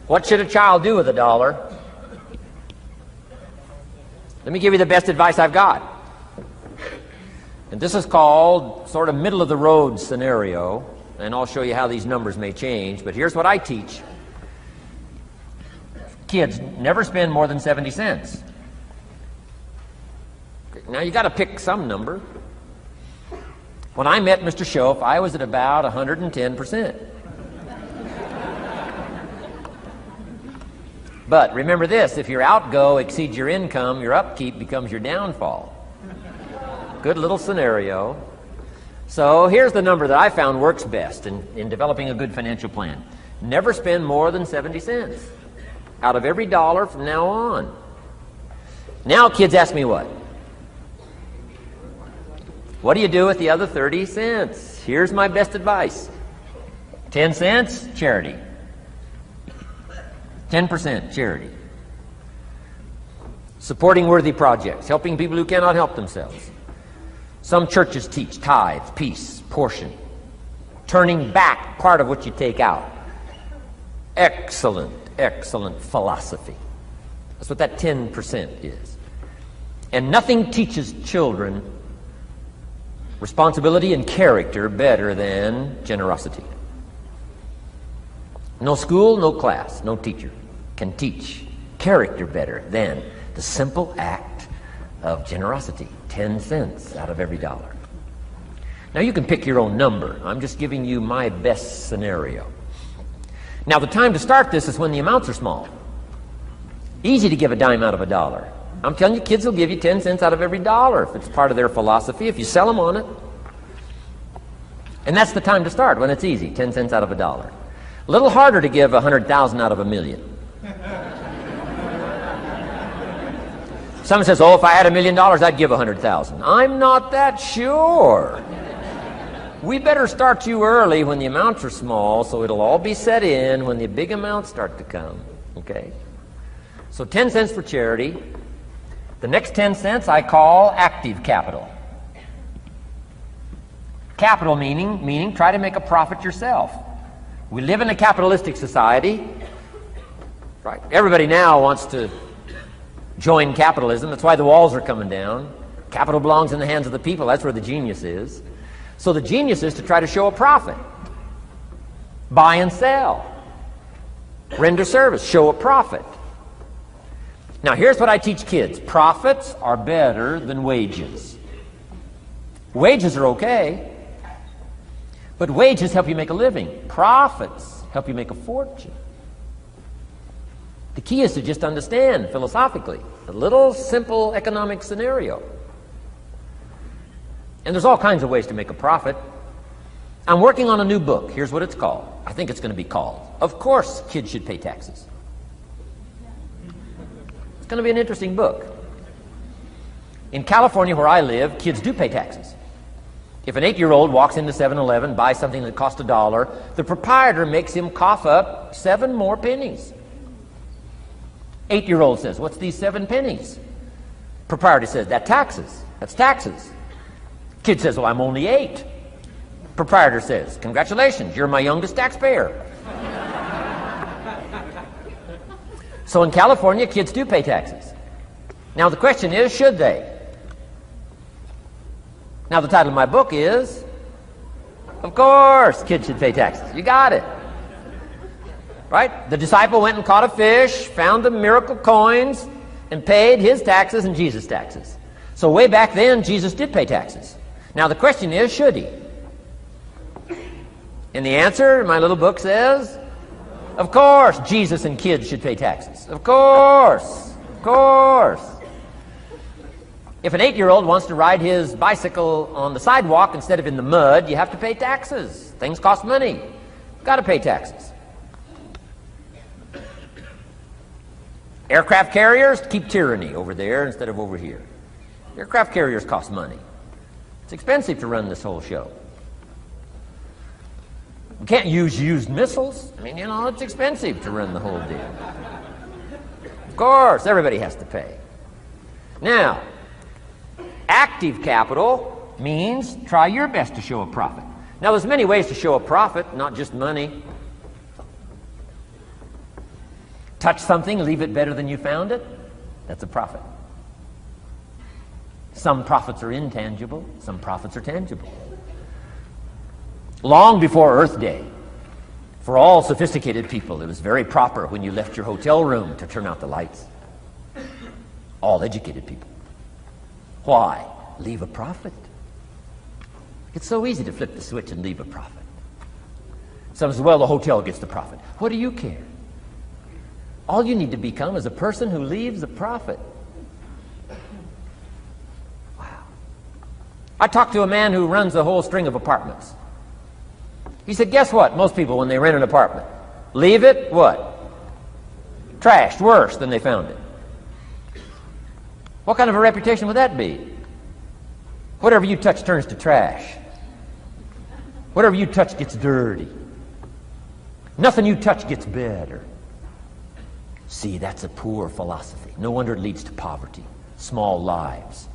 What should a child do with $1? Let me give you the best advice I've got. And this is called sort of middle of the road scenario, and I'll show you how these numbers may change, but here's what I teach. Kids, never spend more than 70 cents. Now you got to pick some number. When I met Mr. Schoaf, I was at about 110%. But remember this, if your outgo exceeds your income, your upkeep becomes your downfall. Good little scenario. So here's the number that I found works best in developing a good financial plan. Never spend more than 70 cents out of every dollar from now on. Now kids ask me what? What do you do with the other 30 cents? Here's my best advice. 10 cents, charity. 10% charity. Supporting worthy projects, helping people who cannot help themselves. Some churches teach tithe, peace, portion. Turning back part of what you take out. Excellent, excellent philosophy. That's what that 10% is. And nothing teaches children responsibility and character better than generosity. No school, no class, no teacher can teach character better than the simple act of generosity. 10 cents out of every dollar. Now you can pick your own number. I'm just giving you my best scenario. Now the time to start this is when the amounts are small. Easy to give a dime out of $1. I'm telling you, kids will give you 10 cents out of every dollar if it's part of their philosophy, if you sell them on it. And that's the time to start, when it's easy, 10 cents out of $1. A little harder to give 100,000 out of $1 million. Someone says, oh, if I had $1 million, I'd give 100,000. I'm not that sure. We better start you early when the amounts are small, so it'll all be set in when the big amounts start to come. Okay? So 10 cents for charity. The next 10 cents I call active capital. Capital meaning try to make a profit yourself. We live in a capitalistic society. Right? Everybody now wants to join capitalism. That's why the walls are coming down. Capital belongs in the hands of the people. That's where the genius is. So the genius is to try to show a profit. Buy and sell. Render service. Show a profit. Now here's what I teach kids. Profits are better than wages. Wages are okay, but wages help you make a living. Profits help you make a fortune. The key is to just understand philosophically a little simple economic scenario. And there's all kinds of ways to make a profit. I'm working on a new book. Here's what it's called. I think it's going to be called, Of Course Kids Should Pay Taxes. It's going to be an interesting book. In California, where I live, kids do pay taxes. If an 8-year-old walks into 7-Eleven, buys something that cost $1, the proprietor makes him cough up 7 more pennies. 8-year-old says, what's these 7 pennies? Proprietor says, that's taxes. That's taxes. Kid says, well, I'm only 8. Proprietor says, congratulations, you're my youngest taxpayer. So in California, kids do pay taxes. Now the question is, should they? Now the title of my book is, Of Course Kids Should Pay Taxes. You got it. Right? The disciple went and caught a fish, found the miracle coins, and paid his taxes and Jesus' taxes. So way back then, Jesus did pay taxes. Now the question is, should he? And the answer, my little book says, of course Jesus and kids should pay taxes. Of course. Of course. If an 8-year-old wants to ride his bicycle on the sidewalk instead of in the mud, you have to pay taxes. Things cost money. Got to pay taxes. Aircraft carriers keep tyranny over there instead of over here. Aircraft carriers cost money. It's expensive to run this whole show. You can't use used missiles. I mean, you know, it's expensive to run the whole deal. Of course, everybody has to pay. Now, active capital means try your best to show a profit. Now, there's many ways to show a profit, not just money. touch something, leave it better than you found it, that's a profit. Some profits are intangible, some profits are tangible. Long before Earth Day, for all sophisticated people, it was very proper when you left your hotel room to turn out the lights. All educated people. Why? Leave a profit. It's so easy to flip the switch and leave a profit. Some says, well, the hotel gets the profit. What do you care? All you need to become is a person who leaves a profit. Wow. I talked to a man who runs a whole string of apartments. He said, guess what? Most people, when they rent an apartment, leave it, what? Trashed, worse than they found it. What kind of a reputation would that be? Whatever you touch turns to trash. Whatever you touch gets dirty. Nothing you touch gets better. See, that's a poor philosophy. No wonder it leads to poverty, small lives.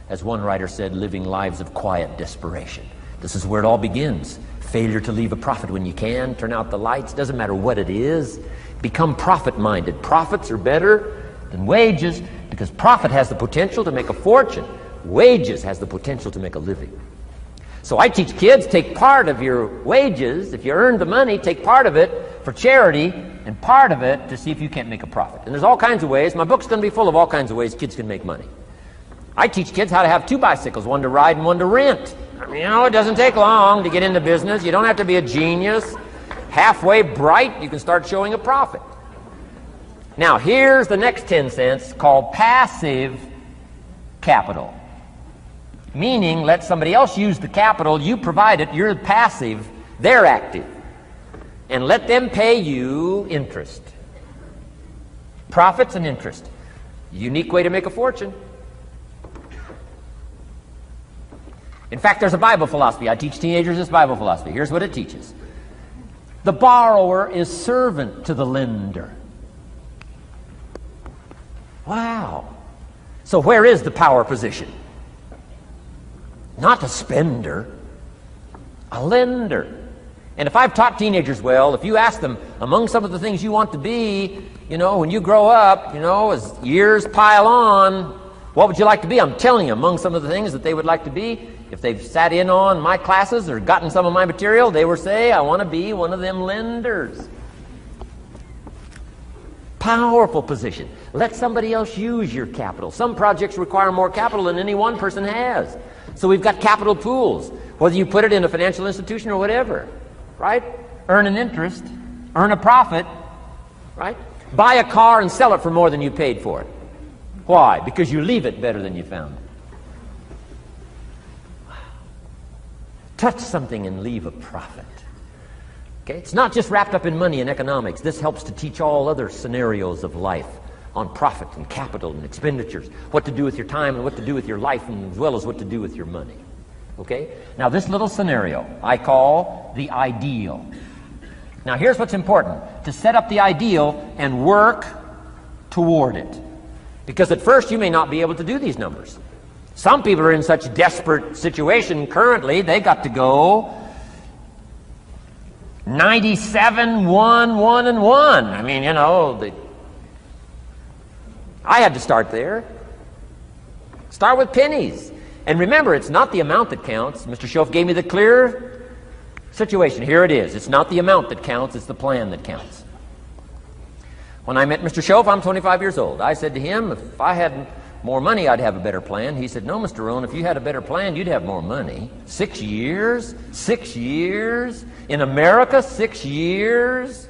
As one writer said, living lives of quiet desperation. This is where it all begins. Failure to leave a profit when you can. Turn out the lights. Doesn't matter what it is. Become profit-minded. Profits are better than wages because profit has the potential to make a fortune. Wages has the potential to make a living. So I teach kids, take part of your wages. If you earn the money, take part of it for charity and part of it to see if you can't make a profit. And there's all kinds of ways. My book's going to be full of all kinds of ways kids can make money. I teach kids how to have 2 bicycles, one to ride and one to rent. I mean, it doesn't take long to get into business. You don't have to be a genius. Halfway bright, you can start showing a profit. Now, here's the next 10 cents called passive capital. Meaning, let somebody else use the capital, you provide it, you're passive, they're active. And let them pay you interest. Profits and interest. Unique way to make a fortune. In fact, there's a Bible philosophy. I teach teenagers this Bible philosophy. Here's what it teaches. The borrower is servant to the lender. Wow. So where is the power position? Not a spender, a lender. And if I've taught teenagers well, if you ask them, among some of the things you want to be, when you grow up, as years pile on, what would you like to be? I'm telling you, among some of the things that they would like to be, if they've sat in on my classes or gotten some of my material, they will say, I want to be one of them lenders. Powerful position. Let somebody else use your capital. Some projects require more capital than any one person has. So we've got capital pools, whether you put it in a financial institution or whatever, right? Earn an interest, earn a profit, right? Buy a car and sell it for more than you paid for it. Why? Because you leave it better than you found it. Wow. Touch something and leave a profit. Okay? It's not just wrapped up in money and economics. This helps to teach all other scenarios of life on profit and capital and expenditures, what to do with your time and what to do with your life, and as well as what to do with your money. Okay? Now this little scenario I call the ideal. Now here's what's important. To set up the ideal and work toward it. Because at first you may not be able to do these numbers. Some people are in such desperate situation currently, they got to go 97, 1, 1, and 1. I mean, I had to start there. Start with pennies. And remember, it's not the amount that counts. Mr. Schoaf gave me the clear situation. Here it is. It's not the amount that counts, it's the plan that counts. When I met Mr. Schoaf, I'm 25 years old. I said to him, if I had more money, I'd have a better plan. He said, no, Mr. Rohn, if you had a better plan, you'd have more money. 6 years? 6 years? In America, 6 years?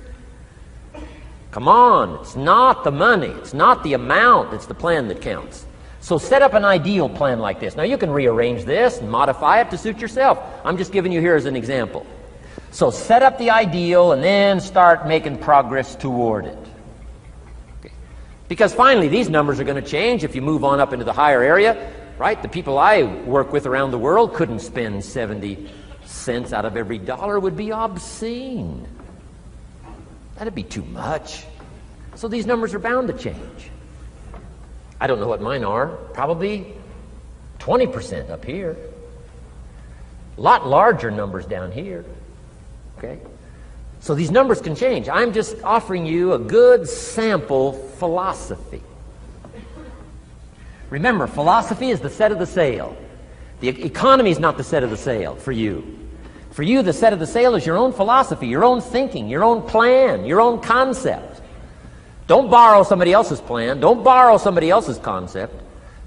Come on, it's not the money, it's not the amount, it's the plan that counts. So set up an ideal plan like this. Now you can rearrange this and modify it to suit yourself. I'm just giving you here as an example. So set up the ideal and then start making progress toward it. Okay. Because finally these numbers are going to change if you move on up into the higher area, right? The people I work with around the world couldn't spend 70 cents out of every dollar. Would be obscene. That'd be too much. So these numbers are bound to change. I don't know what mine are. Probably 20% up here. A lot larger numbers down here. Okay? So these numbers can change. I'm just offering you a good sample philosophy. Remember, philosophy is the set of the sail. The economy is not the set of the sail for you. For you, the set of the sail is your own philosophy, your own thinking, your own plan, your own concept. Don't borrow somebody else's plan. Don't borrow somebody else's concept.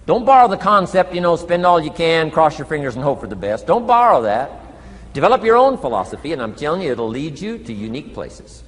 Don't borrow the concept, spend all you can, cross your fingers and hope for the best. Don't borrow that. Develop your own philosophy, and I'm telling you, it'll lead you to unique places.